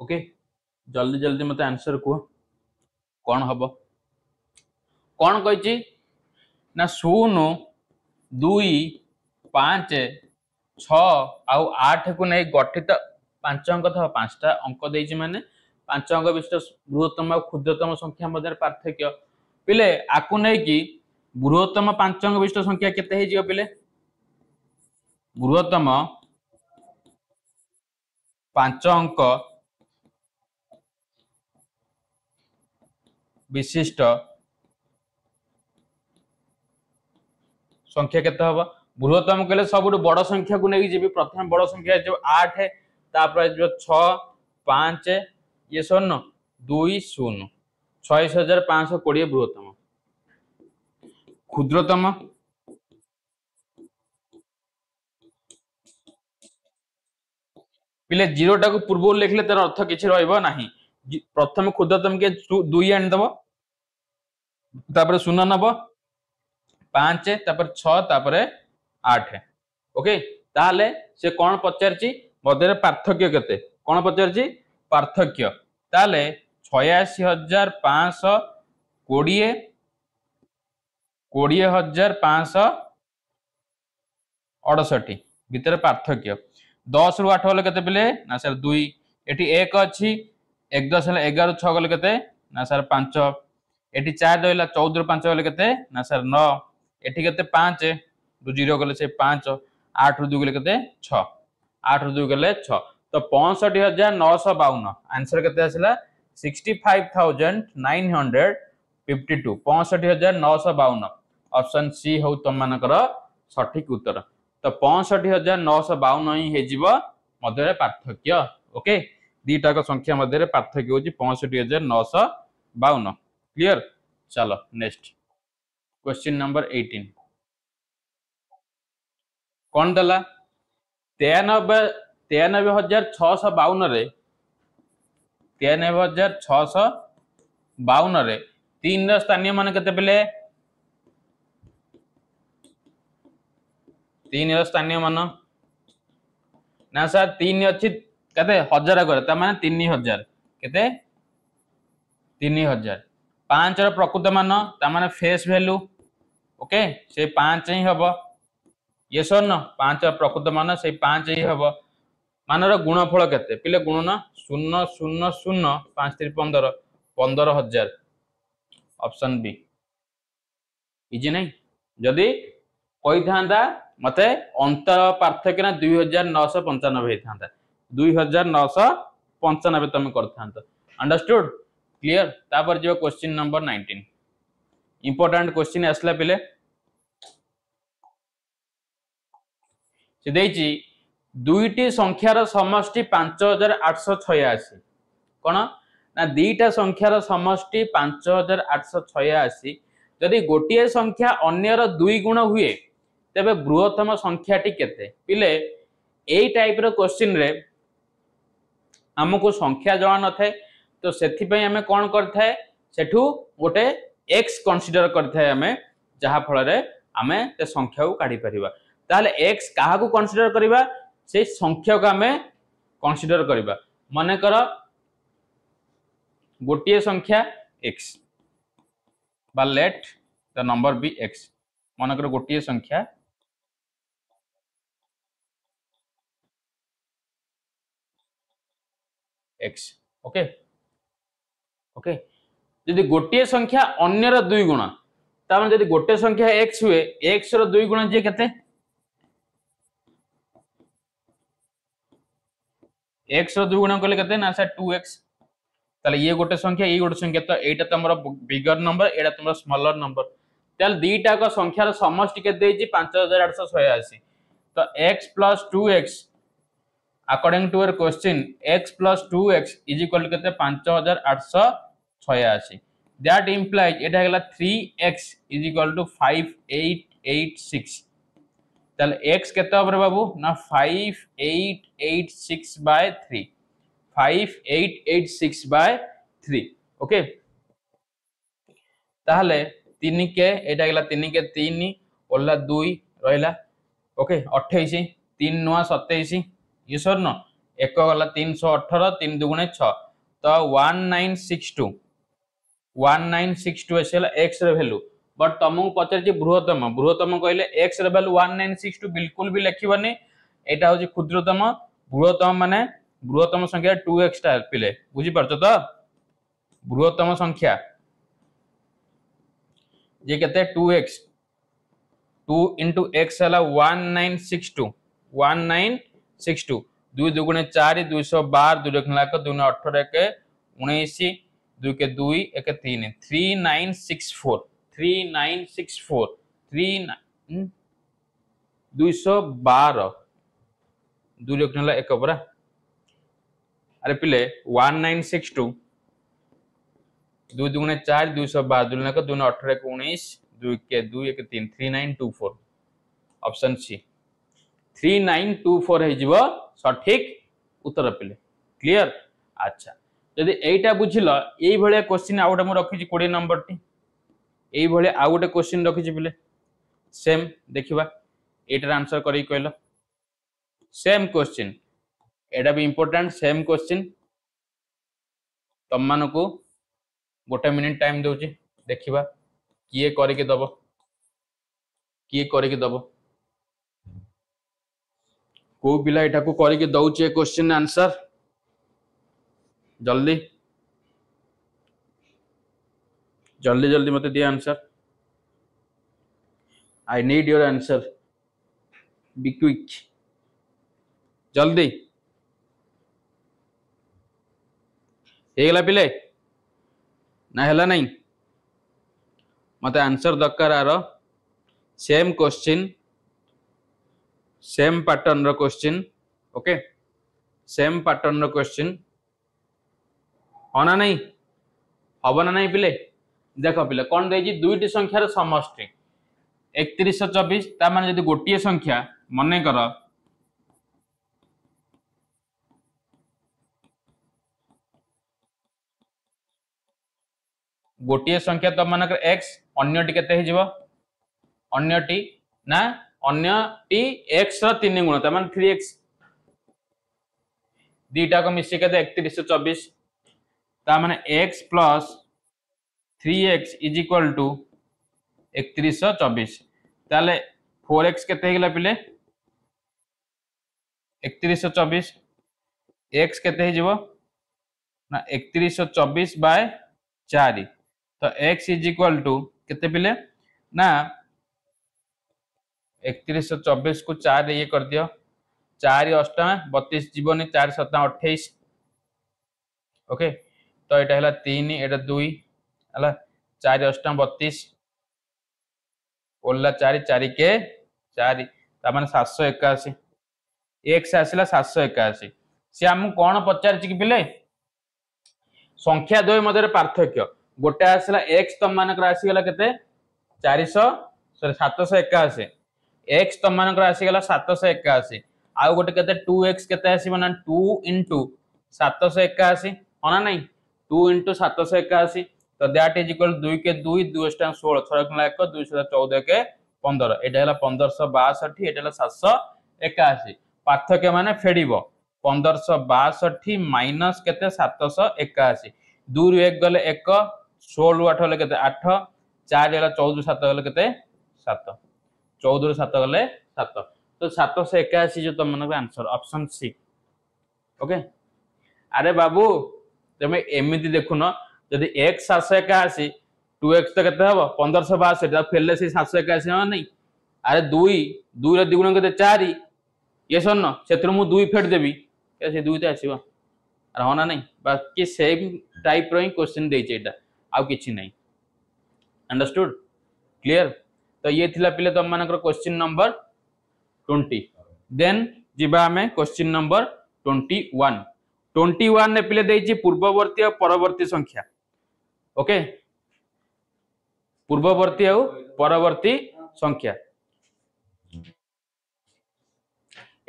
ओके जल्दी जल्दी मत आंसर कह कौन हम कौन कही ना 0 2 5 6 आउ 8 को नहीं गठित 5 अंक था 5टा अंक देइछि माने 5 अंक विशिष्ट बृहत्तम और क्षुद्रतम संख्या मध्य पार्थक्य पिले आकु नहीं कि बृहत्तम 5 अंक विशिष्ट संख्या केते हे जियो पिले बृहत्तम 5 अंक विशिष्ट संख्या केते हबो बृहत्तम कहले सबुठ बड़ संख्या को नहीं जी प्रथम बड़ संख्या जो 8 तापर जो 6 5 ये 0 2 0 6520 बृहत्तम क्षुद्रतम पिले 0 टा को पूर्व लिखले तार अर्थ किछि रहइबो नाही प्रथम क्षुद्रतम के 2 आनि दबो तापर 0 नबो 5 तापर 6 तापर 8 ओके ताले से कौन पचारची मध्य पार्थक्य केते कौन पचारची पार्थक्य ताले 86520 20568 भितर पार्थक्य 10 रु 8 गले केते पिले ना सर 2 एठी 1 अछि 1 10 ले 11 6 गले केते ना सर 5 एठी 4 रहला 14 रु 5 गले केते ना सर 9 एठी केते 5 दु 0 गले से 5 8 रु 2 गले केते 6 8 रु 2 गले 6 तो 65952 आंसर केते आसला 65952 65952 ऑप्शन सी हो तुम मानकर सठिक उत्तर तो 65952 ही हे जीव मध्य पार्थक्य ओके दीटा का संख्या मध्य पार्थक्य होची 65952 क्लियर चलो नेक्स्ट क्वेश्चन नंबर 18 कौन दला 93652 रे 93652 रे 3 स्थानीय मान केते पेले 3 स्थानीय मान ना सर 3 अछि केते हजार करे त माने 3000 केते 3000 5 रो प्रकृत मान त माने फेस वैल्यू ओके से 5 ही हबो ये सर न 5 प्रकृत मान से 5 ही हबो मानर गुणफल केते पिले गुणन 0 0 0 5 3 15 15000 ऑप्शन बी इजी नहीं जदी कोई थांदा मते अंतर पार्थक्य ना 2995 हेथांदा 2995 तुम करथांत अंडरस्टूड क्लियर तापर जो क्वेश्चन नंबर 19 इंपोर्टेंट क्वेश्चन आसला पिले से देइची दुईटी संख्यार समष्टि 5886 कोन ना दुईटा संख्यार समष्टि 5886 यदि गोटिए संख्या अन्यर 2 गुण हुए तेबे बृहत्तम संख्याटी केते पिले एई टाइप रो क्वेश्चन रे हमको संख्या जणा न थाए तो सेथि पई हमें कोन करथाए सेठू गोटे x कंसीडर करथाए हमें जहा फल रे हमें ते संख्या को काढी परिबा ताले x काहा को कंसीडर करिबा से संख्या को हमें कंसीडर करिबा माने कर गोटिए संख्या x बा let the number be x माने कर गोटिए संख्या x ओके ओके यदि गोटिए संख्या अन्यर 2 गुण तामे यदि गोटे संख्या x हुए x रो 2 गुण जे केते x रो 2 गुण कले केते ना सर 2x ताले ये गोटे संख्या तो एटा तमरो बिगर नंबर एटा तमरो स्मॉलर नंबर ताल दीटा को संख्यार समष्टि के देजी 5886 तो x plus 2x according to your question x plus 2x is equal to केते 5886 that implies एटा हला 3x is equal to 5886 ताल x केते होबरे बाबू ना 5886 by 3 5886 by 3 ओके ताहले 3 के एटा गला 3 के 3 ओला 2 रहला ओके 28 3 नुआ 27 ये सर न एक गला 318 3 दुगुणे 6 तो 1962 एसला एक्स रे वैल्यू बट तुमको पचार बृहत्तम बृहत्तम कहले एक्स रे वैल्यू 1962 बिल्कुल भी लिखबनी एटा होची क्षुद्रतम बृहत्तम माने बृहत्तम संख्या 2x टा पिले बुझी परछ तो बृहत्तम संख्या जे केते 2x 2 into x हला 1962 2 दुगुणे 4 212 2 रखला को 2 18 के 19 2 के 2 1 के 3 3964 212 2 रखला एक परा अरे पिले 1962 2 दुगुणे 4 212 2 को 2 18 के 19 2 के 2 1 के 3 3924 ऑप्शन सी 3924 है जीवो सठिक उत्तर पिले क्लियर अच्छा यदि एटा बुझिल एई भले क्वेश्चन आउट हम रखि 20 नंबर टी एई भले आ गोटे क्वेश्चन रखि पिले सेम देखिबा एटार आंसर करी कहलो सेम क्वेश्चन एटा भी इंपोर्टेंट सेम क्वेश्चन तम मानको गोटे मिनिट टाइम दोची देखिबा किए करके दबो को पिला एटा को करके दउचे क्वेश्चन आंसर जल्दी जल्दी जल्दी मते दिया answer I need your answer be quick जल्दी हेगला पिले ना हला नहीं मते आंसर दरकार आरो सेम क्वेश्चन सेम पैटर्न रो क्वेश्चन ओके सेम पैटर्न रो क्वेश्चन होना नहीं हबना नहीं पिले देखो पिले कौन देजी दुईटी संख्यार समष्टि 3124 ता माने यदि गोटिए संख्या मने कर गोटिए संख्या तो मानकर x अन्यटी केते हे जीवो अन्यटी ना अन्यटी x रो 3 गुण त माने 3x दीटा को मिसी केते 3124 ता माने x plus 3x is equal to 3124 ताले 4x केते हे गेला पिले 3124 x केते हे जीवो ना 3124 बाय 4 तो x इज इक्वल टू कितने पिले ना 3124 को 4 ये कर दियो 4 8 32 जीवन 4 7 28 ओके तो एटा हला 3 एटा 2 हला 4 8 32 ओला 4 4 के 4 ता माने 781 x आसिला 781 से हम कोन पचार कि पिले संख्या द्वय मध्य पार्थक्य गोटे आसला x तम मानकर आसीगला केते 400 सॉरी 781 x तम मानकर आसीगला 781 आ गोटे केते 2x केते आसी माने 2 into 781 होना नहीं 2 into 781 तो दैट इज इक्वल 2 के 2 2 16 6 1 214 के 15 एटा हला 1562 एटा हला 781 पार्थक्य माने फेडिबो 1562 माइनस केते 781 2 रु 1 गले 1 16 8 गले केते 8 4 गला 14 7 गले केते 7 14 रु 7 गले 7 तो 781 जो तुम मन आंसर ऑप्शन सी ओके अरे बाबू तुम एमिति देखुन जदि x 781 2x तो केते हबो 1562 ता फेलले से 781 न नहीं अरे 2 2 रे द्विगुण केते 4 ये सुन सेत्र मु 2 फेड देबी कैसे 2 ते आसीबो अरे होना नहीं बाकी सेम टाइप रो क्वेश्चन दे एटा आउ किछि नहीं अंडरस्टूड क्लियर तो ये थिला पिले तुम मानकर क्वेश्चन नंबर 20 देन जिबा हमें क्वेश्चन नंबर 21 ने पिले देछि पूर्ववर्ती और परवर्ती संख्या ओके पूर्ववर्ती और परवर्ती संख्या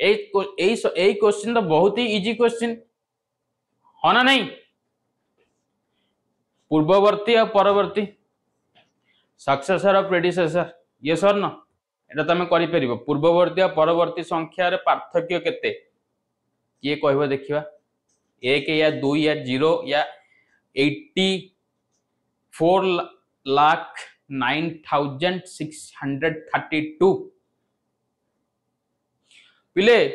ए क्वेश्चन तो बहुत ही इजी क्वेश्चन होना नहीं पूर्ववर्ती और परवर्ती सक्सेसर और प्रेडिसेसर ये सर न एटा तुम कर पूर्ववर्ती और परवर्ती संख्यार पार्थक्य केते किए कह देखा 1 या 2 या 0 या 84,09,632 पिले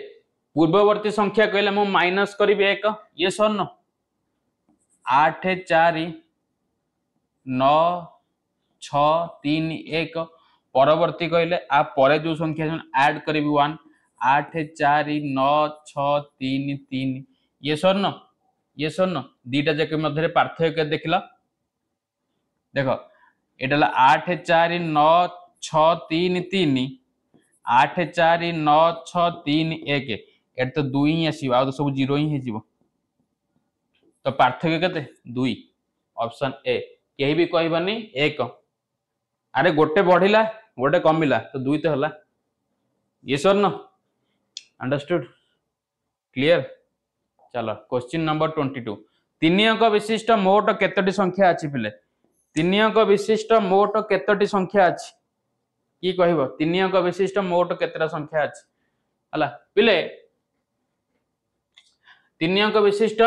पूर्ववर्ती संख्या कहले मु माइनस करी 1 ये सर न 8 4 9 6 3 1 परवर्ती कहले आ परे जो संख्या ऐड करी 1 8 4 9 6 3 3 ये सर न दीटा जाक मध्य पार्थक्य देखला देख एटा 8 4 9 6 3 3 8 4 9 6 3 1 एट तो 2 ही आसीबो आ तो सब 0 ही हेजिबो तो पार्थक्य केते 2 ऑप्शन ए केही भी कहबनी 1 अरे गोटे बढ़िला गोटे कमिला तो 2 तो हला ये सर न अंडरस्टूड क्लियर चलो क्वेश्चन नंबर 22 तीन अंक विशिष्ट मोट केतोटी संख्या अछि पिले तीन अंक विशिष्ट मोट केतोटी संख्या अछि की कहबो तीन अंक विशिष्ट मोट केतरा संख्या अछि हला पिले तीन अंक विशिष्ट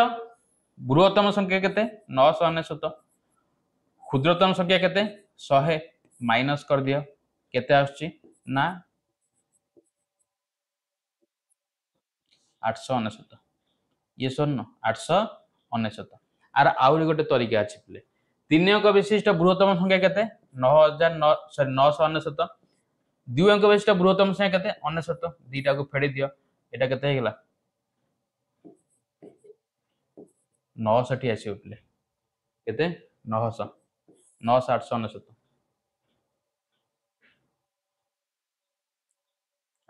बृहत्तम संख्या केते 999 क्षुद्रतम संख्या केते 100 माइनस कर दियो केते आछि ना 899 ये सुन 899 आर आउरी गोटे तरीका अछि पिले तीन अंक विशिष्ट बृहत्तम संख्या केते 999 दु अंक विशिष्ट बृहत्तम संख्या केते 99 दीटा को फेडी दियो एटा केते हे गेला 960 आसी पिले केते 900 899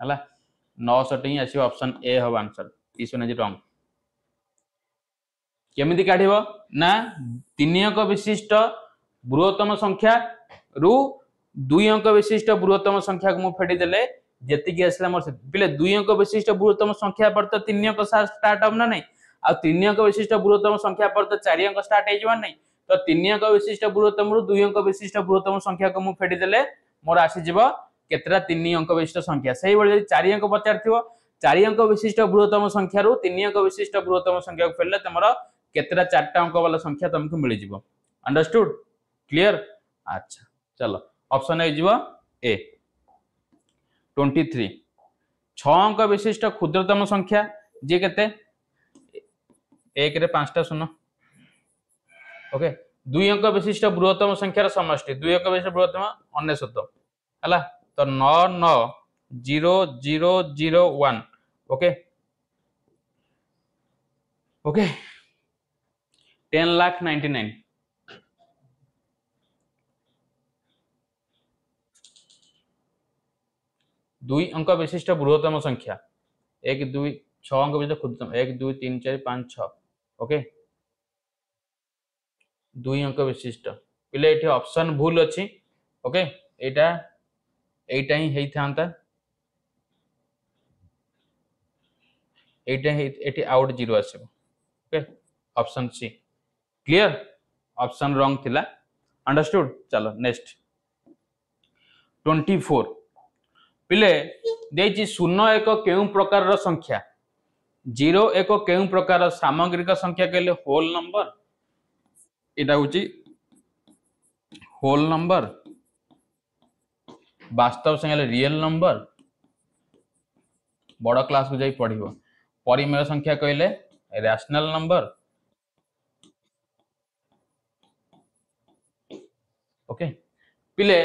हला 960 ही आसी ऑप्शन ए हो आंसर इस इज रॉन्ग केमिति काढिबो ना तीन अंक विशिष्ट बृहत्तम संख्या रु 2 अंक विशिष्ट बृहत्तम संख्या को मु फेडी देले जेति कि आसला मोर पिले 2 अंक विशिष्ट बृहत्तम संख्या पर तो 3 अंक स्टार्ट अब ना नहीं आ 3 अंक विशिष्ट बृहत्तम संख्या पर तो 4 अंक स्टार्ट हे जवा नहीं तो 3 अंक विशिष्ट बृहत्तम रु 2 अंक विशिष्ट बृहत्तम संख्या को मु फेडी देले मोर आसी जिवो केतरा 3 अंक विशिष्ट संख्या सही बळे 4 अंक पचारथिवो 4 अंक विशिष्ट बृहत्तम संख्या रु 3 अंक विशिष्ट बृहत्तम संख्या को फेलले तमरो केतरा 4टा अंक वाला संख्या तुमको मिल जिवो अंडरस्टूड क्लियर अच्छा चलो ऑप्शन ए जिवो ए 23 6 अंक विशिष्ट क्षुद्रतम संख्या जे केते 1 रे 5टा शून्य ओके 2 अंक विशिष्ट बृहत्तम संख्यार समष्टि 2 अंक विशिष्ट बृहत्तम 99 हला तो 990001 ओके ओके 10,99,000 2 अंक विशिष्ट बृहत्तम संख्या 1 2 6 अंक विशिष्ट क्षुद्रतम 1 2 3 4 5 6 ओके 2 अंक विशिष्ट पिले एठी ऑप्शन भूल अछि ओके एटा एटा ही हेई थांता एटा एठी आउट 0 आसीबो okay option C clear option wrong थिला अंडरस्टूड चलो नेक्स्ट 24 पिले देछि शून्य एक केउ प्रकार रो संख्या 0 एक केउ प्रकार सामग्रिक संख्या कहले होल नंबर एटा होची होल नंबर वास्तव संख्या रियल नंबर बड़ क्लास को जाई पढ़िबो परिमेय संख्या कहले रैशनल नंबर ओके पिले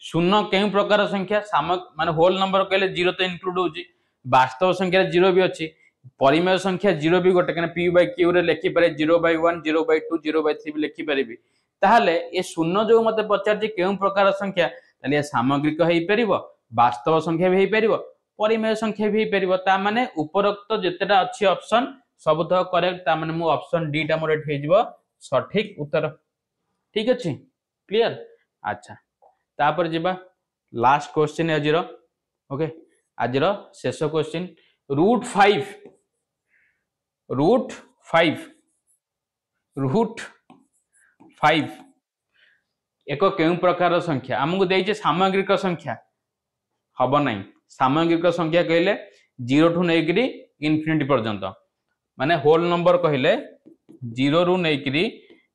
शून्य केउ प्रकार संख्या माने होल नंबर कहले 0 तो इंक्लूड होची वास्तव संख्या 0 भी अछि परिमेय संख्या 0 भी गोटे कने p by q रे लिखि पारे 0/1 0/2 0/3 भी लिखि पारिबी ताहाले ए शून्य जो मते पचार जे केउ प्रकार संख्या ताले सामग्रिक हेई परिबो वास्तव संख्या भी हेई परिबो परिमेय संख्या भी हेई परिबो ता माने उपरोक्त जेतेटा अछि ऑप्शन सब तो करेक्ट ता माने मु ऑप्शन डी टा मोर हेई जिवो सठिक उत्तर ठीक अछि क्लियर अच्छा तापर जिबा लास्ट क्वेश्चन आजिरो ओके आजिरो शेष क्वेश्चन √5 एक केउ प्रकार संख्या हमको देइछे सामग्रिक संख्या हम ना सामयिक संख्या कहले 0 ठू नहीं इनफिनिटी पर्यंत माने होल नंबर कहले 0 रु नहीं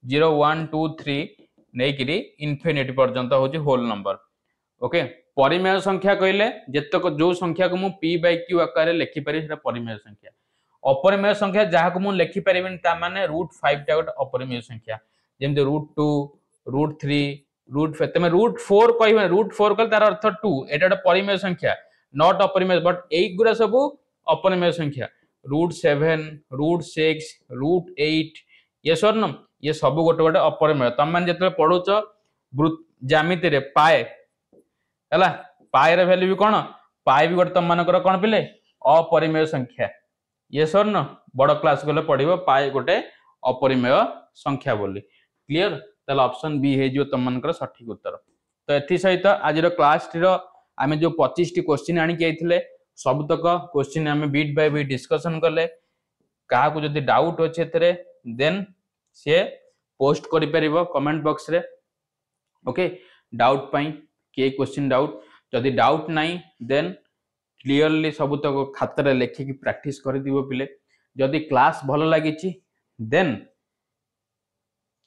0 1 2 3 नहीं इनफिनिटी पर्यंत हूँ होल नंबर। ओके परिमेय संख्या कहले जितक जो संख्या को मु p बाय q आकार लिखिपारि सेटा परिमेय संख्या। अपरिमेय संख्या जहाँ को मुझे लिखिपारि माने √5 टा गोटे अपरिमेय संख्या जमी √2 √3 √5 तुम √4 कह √4 कल तार अर्थ 2 एटा गोटे परिमेय संख्या नॉट अपरिमेय बट एक गुरा सब अपरिमेय संख्या √7 √6 √8 ये सर ये सब गोटे गोटे अपरिमेय तुम मैंने जो पढ़ुच ज्यामिति रे पाए है पाए वैल्यू भी कौन पाए भी गोटे तुम मानकर कौन पिले अपरिमेय संख्या ये सर न बड़ क्लास गले पढ़ो पाए गोटे अपरिमेय संख्या बोली क्लियर ताल ऑप्शन बी है जो तुम मानकर सठिक उत्तर। तो एथि सहित आज क्लास टी आम जो 25 टी क्वेश्चन आनिक आइथिले सबतक क्वेश्चन आम बीट बाय बीट डिस्कशन कले क्या जदि डाउट अच्छे देन सी पोस्ट करि परिबो कमेंट बॉक्स रे। ओके डाउट पाई के क्वेश्चन डाउट जदि डाउट नहीं देन क्लियरली सबतक खातर लेखिकी प्रैक्टिस कर दिबो पिले। जदि क्लास भल लगी देन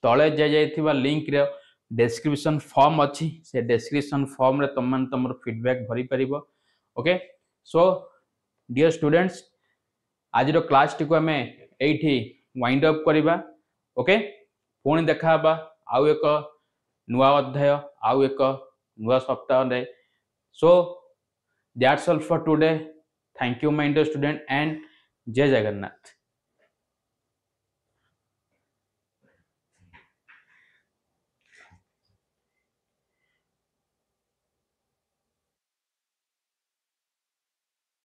तले जा लिंक रे डिस्क्रिप्शन फॉर्म अच्छी से डिस्क्रिप्शन फॉर्म रे तुम फीडबैक भरी परिबो। ओके सो डियर स्टूडेंट्स आज क्लास टी को आम एठी वाइंड अप करबा। ओके पुणी देखा आउ एक नुआ अध्याय आउ एक नुआ सप्ताह रे। So that's all for today. Thank you my dear student and जय जगन्नाथ।